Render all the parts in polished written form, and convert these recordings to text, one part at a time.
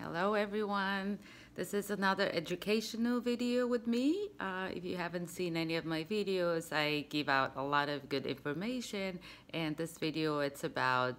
Hello everyone. This is another educational video with me. If you haven't seen any of my videos, I give out a lot of good information, and this video it's about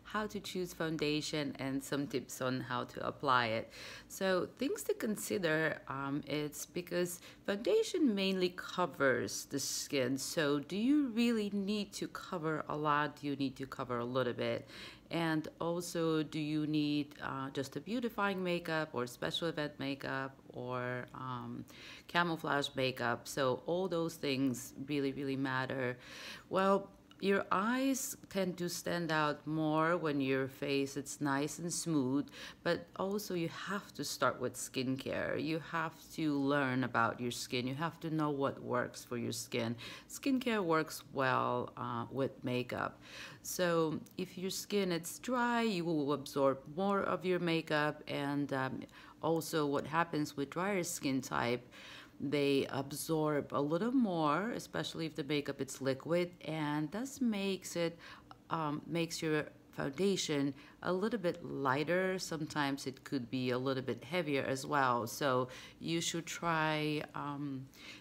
how to choose foundation and some tips on how to apply it. So things to consider, it's because foundation mainly covers the skin. So do you really need to cover a lot? Do you need to cover a little bit? And also, do you need just a beautifying makeup or special event makeup or camouflage makeup? So all those things really matter. Well, your eyes tend to stand out more when your face it's nice and smooth, but also you have to start with skincare. You have to learn about your skin. You have to know what works for your skin. Skincare works well with makeup. So if your skin it's dry, you will absorb more of your makeup, and also what happens with drier skin type, they absorb a little more, especially if the makeup it's liquid, and this makes your foundation a little bit lighter. Sometimes it could be a little bit heavier as well. So you should try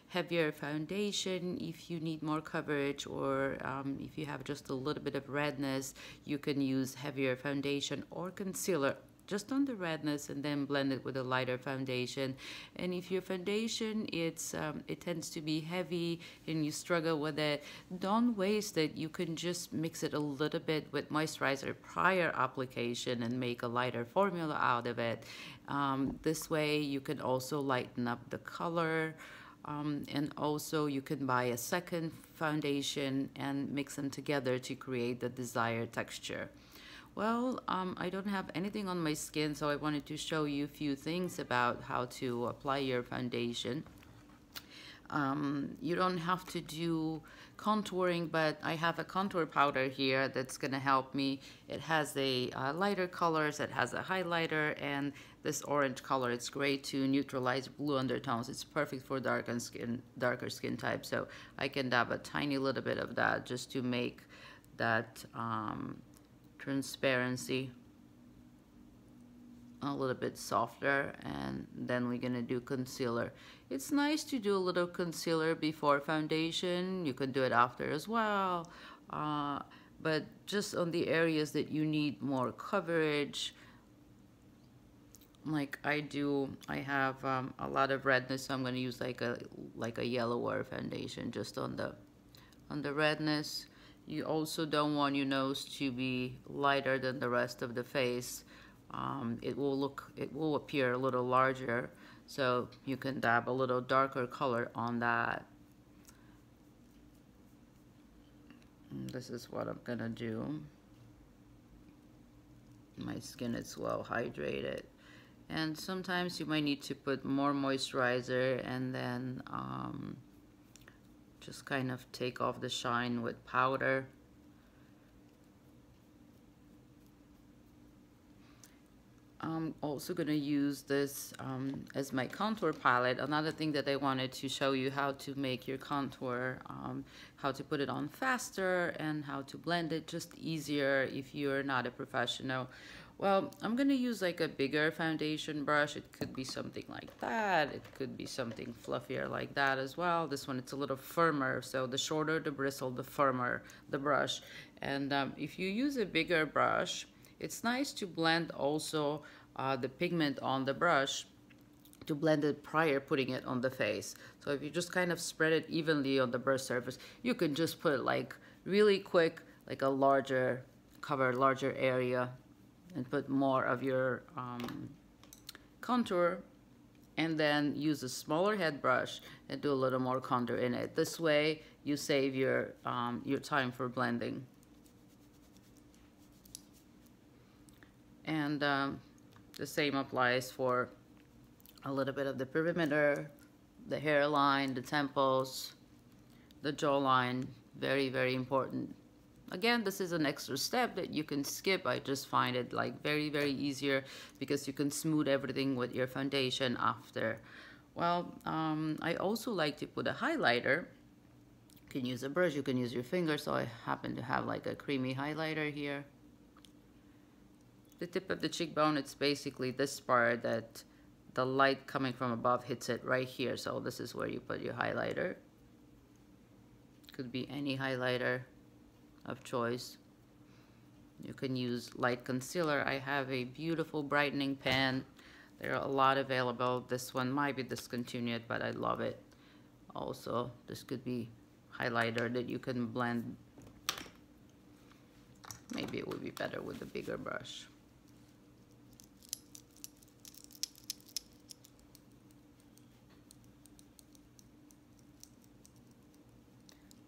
heavier foundation if you need more coverage, or if you have just a little bit of redness, you can use heavier foundation or concealer just on the redness and then blend it with a lighter foundation. And if your foundation it tends to be heavy and you struggle with it, don't waste it. You can just mix it a little bit with moisturizer prior application and make a lighter formula out of it. This way you can also lighten up the color. And also you can buy a second foundation and mix them together to create the desired texture. Well, I don't have anything on my skin, so I wanted to show you a few things about how to apply your foundation. You don't have to do contouring, but I have a contour powder here that's going to help me. It has a lighter colors, it has a highlighter, and this orange color, it's great to neutralize blue undertones. It's perfect for darker skin type. So I can dab a tiny little bit of that just to make that transparency a little bit softer. And then we're gonna do concealer. It's nice to do a little concealer before foundation. You can do it after as well, but just on the areas that you need more coverage, like I do. I have a lot of redness, so I'm gonna use like a yellower foundation just on the redness. You also don't want your nose to be lighter than the rest of the face. It will appear a little larger, so you can dab a little darker color on that. And this is what I'm gonna do. My skin is well hydrated, and sometimes you might need to put more moisturizer and then just kind of take off the shine with powder. I'm also going to use this as my contour palette. Another thing that I wanted to show you how to make your contour, how to put it on faster and how to blend it just easier if you're not a professional. Well, I'm going to use like a bigger foundation brush. It could be something like that. It could be something fluffier like that as well. This one, it's a little firmer. So the shorter the bristle, the firmer the brush. And if you use a bigger brush, it's nice to blend also the pigment on the brush, to blend it prior putting it on the face. So if you just kind of spread it evenly on the brush surface, you can just put it like really quick, like cover a larger area, and put more of your contour, and then use a smaller head brush and do a little more contour in it. This way you save your time for blending. And the same applies for a little bit of the perimeter, the hairline, the temples, the jawline. Very important. Again, this is an extra step that you can skip. I just find it like very easier because you can smooth everything with your foundation after. Well, I also like to put a highlighter. You can use a brush, you can use your finger. So I happen to have like a creamy highlighter here. The tip of the cheekbone, it's basically this part that the light coming from above hits it right here. So this is where you put your highlighter. Could be any highlighter of choice. You can use light concealer. I have a beautiful brightening pen. There are a lot available. This one might be discontinued, but I love it. Also, this could be highlighter that you can blend. Maybe it would be better with a bigger brush.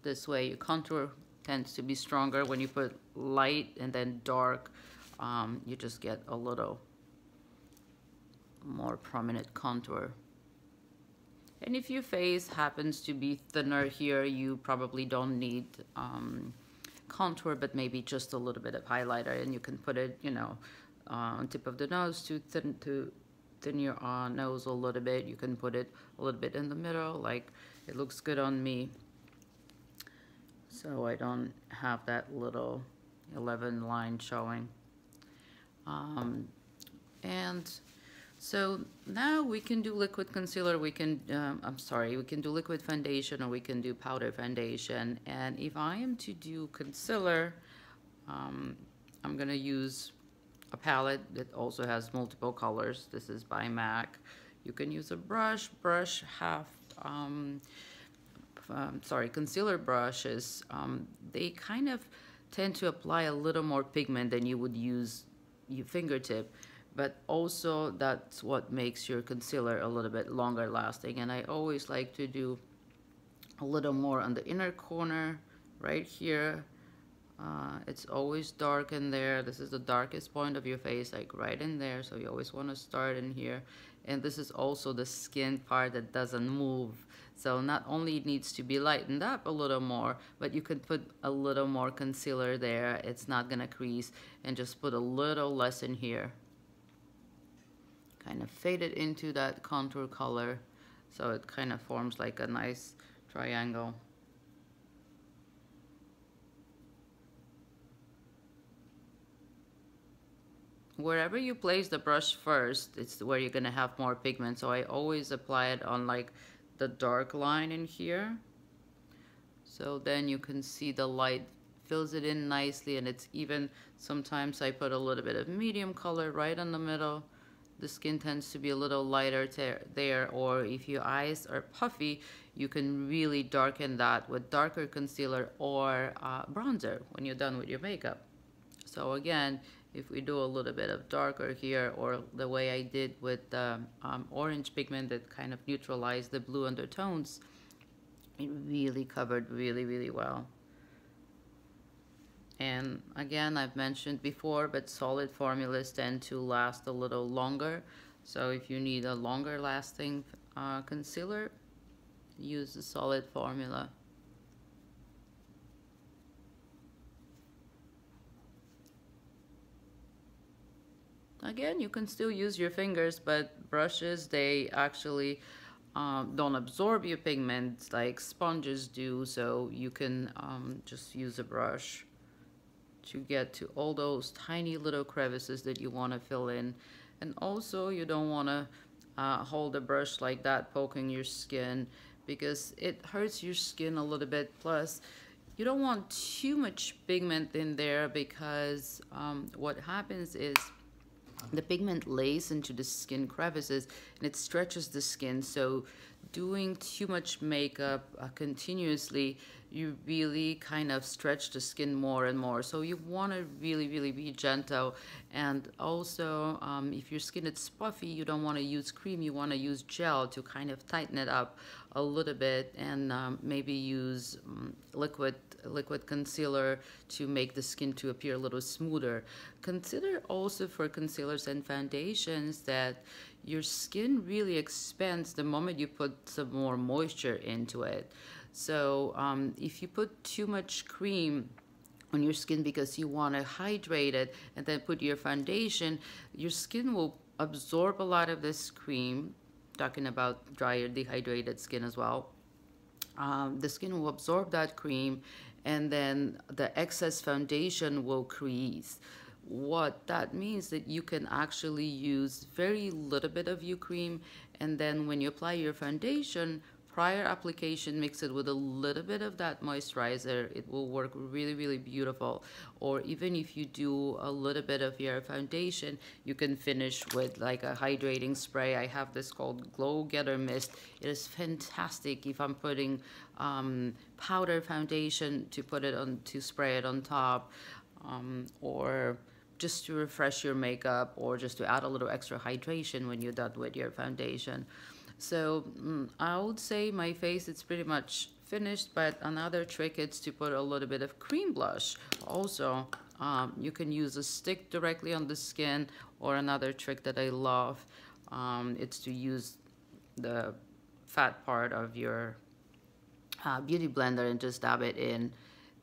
This way your contour tends to be stronger. When you put light and then dark, you just get a little more prominent contour. And if your face happens to be thinner here, you probably don't need contour, but maybe just a little bit of highlighter, and you can put it, you know, on tip of the nose to thin your nose a little bit. You can put it a little bit in the middle, like it looks good on me. So I don't have that little 11 line showing. And so now we can do liquid concealer, we can, we can do liquid foundation, or we can do powder foundation. And if I am to do concealer, I'm gonna use a palette that also has multiple colors. This is by MAC. You can use a brush, concealer brushes, they kind of tend to apply a little more pigment than you would use your fingertip, but also that's what makes your concealer a little bit longer lasting. And I always like to do a little more on the inner corner right here. It's always dark in there. This is the darkest point of your face, like right in there, so you always want to start in here. And this is also the skin part that doesn't move. So not only it needs to be lightened up a little more, but you can put a little more concealer there. It's not gonna crease, and just put a little less in here. Kind of fade it into that contour color, so it kind of forms like a nice triangle. Wherever you place the brush first, it's where you're gonna have more pigment. So I always apply it on like the dark line in here. So then you can see the light fills it in nicely, and it's even, sometimes I put a little bit of medium color right in the middle. The skin tends to be a little lighter there, or if your eyes are puffy, you can really darken that with darker concealer or bronzer when you're done with your makeup. So again, if we do a little bit of darker here, or the way I did with the orange pigment that kind of neutralized the blue undertones, it really covered really, really well. And again, I've mentioned before, but solid formulas tend to last a little longer. So if you need a longer lasting concealer, use the solid formula. Again, you can still use your fingers, but brushes, they actually don't absorb your pigment like sponges do, so you can just use a brush to get to all those tiny little crevices that you want to fill in. And also, you don't want to hold a brush like that poking your skin, because it hurts your skin a little bit. Plus, you don't want too much pigment in there, because what happens is the pigment lays into the skin crevices and it stretches the skin. So doing too much makeup continuously, you really kind of stretch the skin more and more. So you want to really, really be gentle. And also, if your skin is puffy, you don't want to use cream, you want to use gel to kind of tighten it up a little bit, and maybe use liquid concealer to make the skin to appear a little smoother. Consider also for concealers and foundations that your skin really expands the moment you put some more moisture into it. So if you put too much cream on your skin because you want to hydrate it and then put your foundation, your skin will absorb a lot of this cream. Talking about drier, dehydrated skin as well. The skin will absorb that cream, and then the excess foundation will crease. what that means that you can actually use very little bit of your cream, and then when you apply your foundation, prior application, mix it with a little bit of that moisturizer. It will work really, really beautiful. Or even if you do a little bit of your foundation, you can finish with like a hydrating spray. I have this called Glow Getter Mist. It is fantastic if I'm putting powder foundation to put it on, to spray it on top, or just to refresh your makeup, or just to add a little extra hydration when you're done with your foundation. So I would say my face, it's pretty much finished, but another trick is to put a little bit of cream blush. Also, you can use a stick directly on the skin, or another trick that I love, it's to use the fat part of your beauty blender and just dab it in.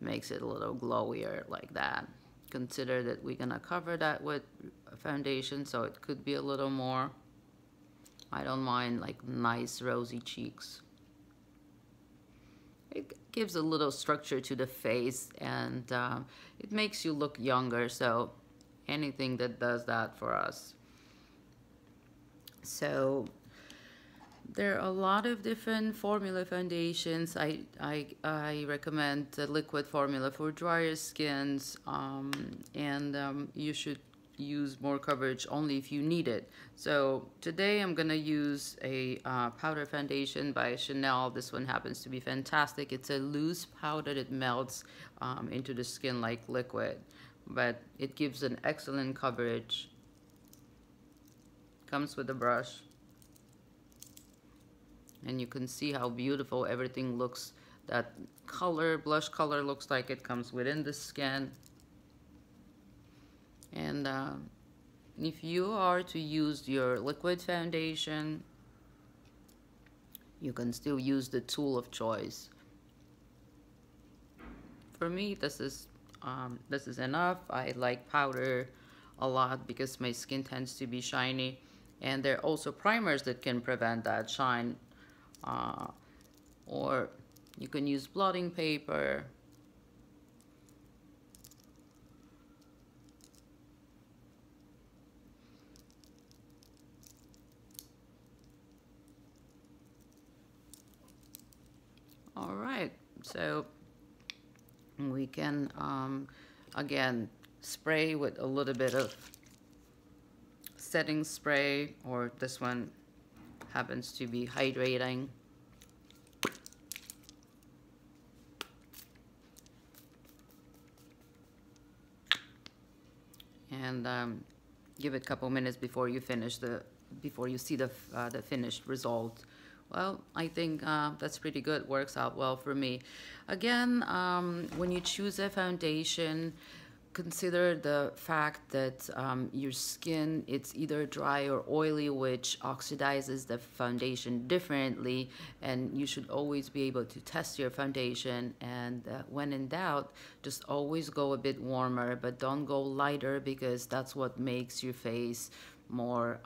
Makes it a little glowier like that. Consider that we're gonna cover that with foundation, so it could be a little more. I don't mind like nice rosy cheeks. It gives a little structure to the face, and it makes you look younger, so anything that does that for us. So there are a lot of different formula foundations. I recommend the liquid formula for drier skins, and you should use more coverage only if you need it. So today I'm gonna use a powder foundation by Chanel. This one happens to be fantastic. It's a loose powder that melts into the skin like liquid, but it gives an excellent coverage. Comes with a brush, and you can see how beautiful everything looks. That color, blush color, looks like it comes within the skin. And if you are to use your liquid foundation, you can still use the tool of choice. For me, this is enough. I like powder a lot because my skin tends to be shiny, and there are also primers that can prevent that shine, or you can use blotting paper. All right, so we can again spray with a little bit of setting spray, or this one happens to be hydrating. And give it a couple minutes before you finish before you see the finished result. Well, I think that's pretty good. Works out well for me. Again, when you choose a foundation, consider the fact that your skin, it's either dry or oily, which oxidizes the foundation differently, and you should always be able to test your foundation. And when in doubt, just always go a bit warmer, but don't go lighter, because that's what makes your face more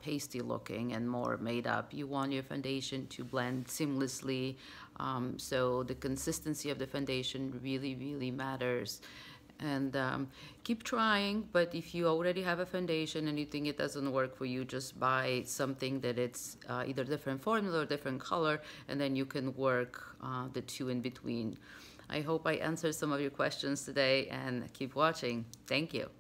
pasty looking and more made up. You want your foundation to blend seamlessly, so the consistency of the foundation really, really matters. And keep trying, but if you already have a foundation and you think it doesn't work for you, just buy something that it's either different formula or different color, and then you can work the two in between. I hope I answered some of your questions today, and keep watching. Thank you.